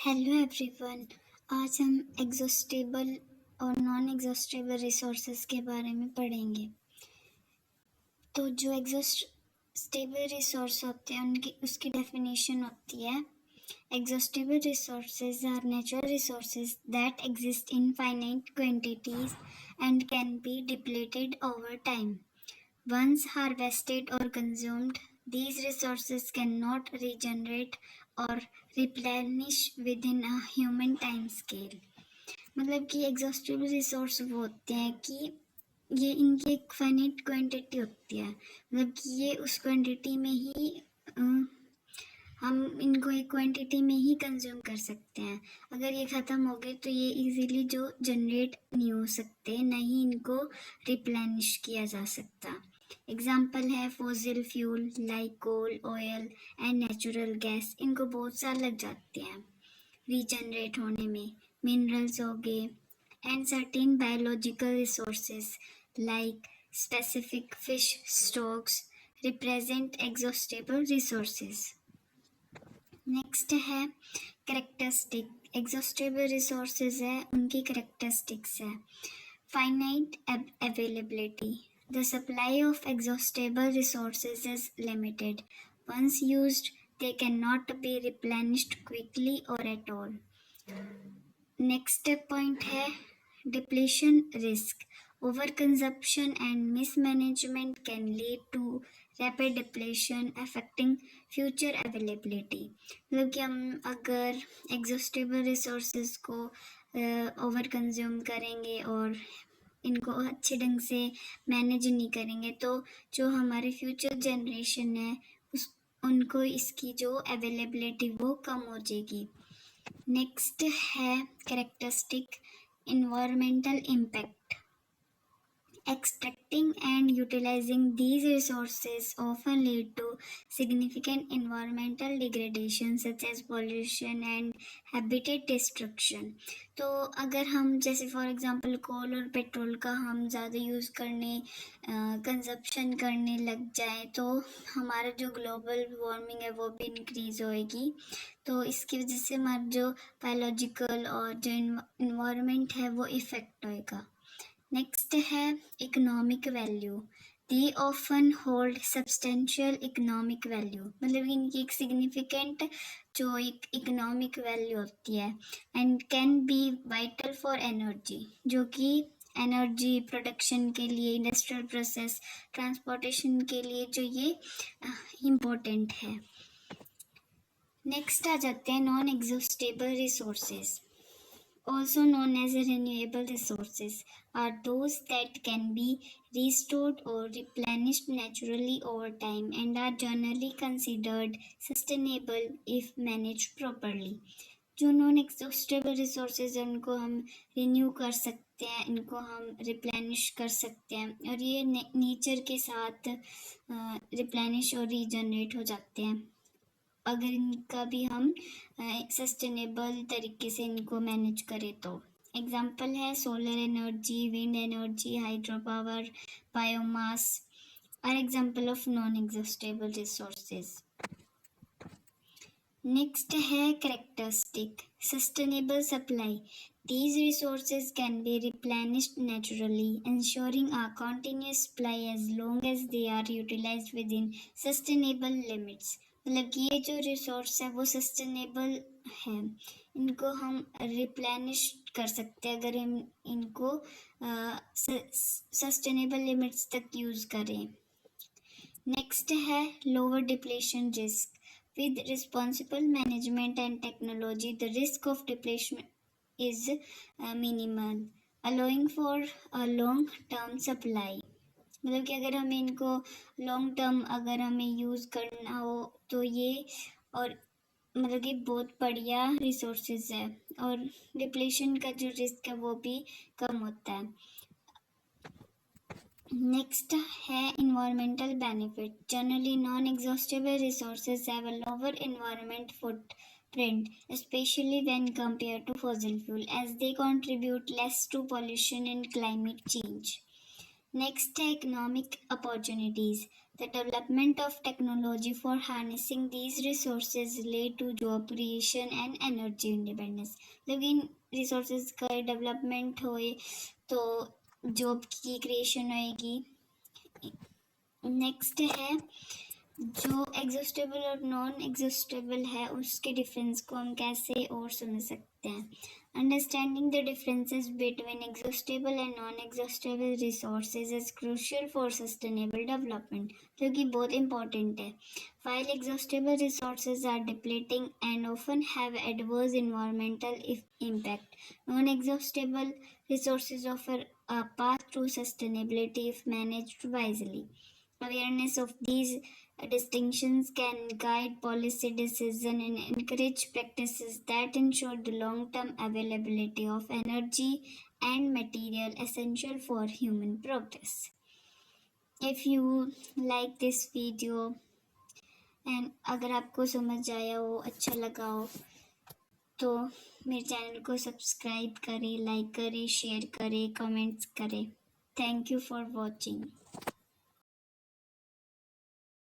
Hello everyone. आज हम exhaustible और नॉन एग्जॉस्टेबल रिसोर्सेज के बारे में पढ़ेंगे। तो जो एग्जॉस्टेबल रिसोर्स होते हैं उनकी उसकी डेफिनेशन होती है, exhaustible resources are natural resources that exist in finite quantities and can be depleted over time. Once harvested or consumed, these resources cannot regenerate or replenish within a human time scale. मतलब कि exhaustible resource वो होते हैं कि ये इनकी एक finite quantity होती है, मतलब कि ये उस क्वांटिटी में ही हम इनको एक क्वांटिटी में ही कंज्यूम कर सकते हैं। अगर ये ख़त्म हो गए तो ये इजीली जो जनरेट नहीं हो सकते, ना ही इनको रिप्लेनिश किया जा सकता। एग्जाम्पल है fossil fuel like coal, oil and natural gas. इनको बहुत साल लग जाते हैं रीजनरेट होने में। मिनरल्स हो गए and certain biological resources like specific fish stocks represent exhaustible resources. Next है करेक्टरिस्टिक। एग्जॉस्टेबल रिसोर्सेज है, उनकी करेक्टरिस्टिक्स है finite availability. The supply of exhaustible resources is limited. Once used, they cannot be replenished quickly or at all. Next point है depletion risk. Overconsumption and mismanagement can lead to rapid depletion affecting future availability. मतलब कि हम अगर exhaustible resources को over consume करेंगे और इनको अच्छे ढंग से मैनेज नहीं करेंगे तो जो हमारे फ्यूचर जनरेशन है उनको इसकी जो अवेलेबिलिटी वो कम हो जाएगी. नेक्स्ट है characteristic environmental impact. Extracting and utilizing these resources often lead to significant environmental degradation such as pollution and habitat destruction. तो अगर हम जैसे फॉर एग्जांपल कोल और पेट्रोल का हम ज़्यादा यूज़ करने कंजप्शन करने लग जाए तो हमारा जो ग्लोबल वार्मिंग है वो भी इंक्रीज़ होएगी. तो इसकी वजह से हमारा जो बायोलॉजिकल और जो इन्वायरमेंट है वो इफ़ेक्ट होएगा. नेक्स्ट है economic value. They often hold substantial economic value. मतलब इनकी एक सिग्निफिकेंट जो एक इकोनॉमिक वैल्यू होती है and can B vital for energy, जो कि एनर्जी प्रोडक्शन के लिए, इंडस्ट्रियल प्रोसेस, ट्रांसपोर्टेशन के लिए जो ये इम्पोर्टेंट है. नेक्स्ट आ जाते हैं non exhaustible resources. Also known as renewable resources, are those that can be restored or replenished naturally over time and are generally considered sustainable if managed properly. जो non exhaustible resources हैं उनको हम renew कर सकते हैं, इनको हम replenish कर सकते हैं और ये नेचर के साथ रिप्लेनिश और रीजनरेट हो जाते हैं अगर इनका भी हम सस्टेनेबल तरीके से इनको मैनेज करें तो. एग्जाम्पल है solar energy, wind energy, hydro power, biomass are example of non exhaustible resources. Next है characteristic sustainable supply. These resources can be replenished naturally, ensuring a continuous supply as long as they are utilized within sustainable limits. मतलब कि ये जो resource है वो sustainable है, इनको हम रिप्लेनिश कर सकते हैं अगर हम इनको सस्टेनेबल लिमिट्स तक यूज़ करें. नेक्स्ट है lower depletion risk. With responsible management and technology, the risk of depletion is minimal, allowing for a long-term supply. मतलब कि अगर हमें इनको लॉन्ग टर्म अगर हमें यूज़ करना हो तो ये और मतलब कि बहुत बढ़िया रिसोर्सेज है और डिप्लेशन का जो रिस्क है वो भी कम होता है. नेक्स्ट है environmental benefit. Generally non exhaustible resources have a lower environment footprint, especially when compared to fossil fuel, as they contribute less to pollution and climate change. Next है economic opportunities. The development of technology for harnessing these resources lead to job creation and energy independence. मतलब इन resources का development होए तो job की creation होएगी. Next है जो exhaustible और नॉन एग्जॉस्टेबल है उसके डिफरेंस को हम कैसे और समझ सकते हैं. Understanding the differences between exhaustible and non exhaustible resources is crucial for sustainable development, जो कि बहुत इंपॉर्टेंट है. While exhaustible resources are depleting and often have adverse environmental impact, non-exhaustible resources offer a path to sustainability if managed wisely. Awareness of these distinctions can guide policy decision and encourage practices that ensure the long-term availability of energy and material essential for human progress. If you like this video and अगर आपको समझ आया हो, अच्छा लगा हो, तो मेरे चैनल को सब्सक्राइब करें, लाइक करें, शेयर करें, कमेंट्स करें. Thank you for watching.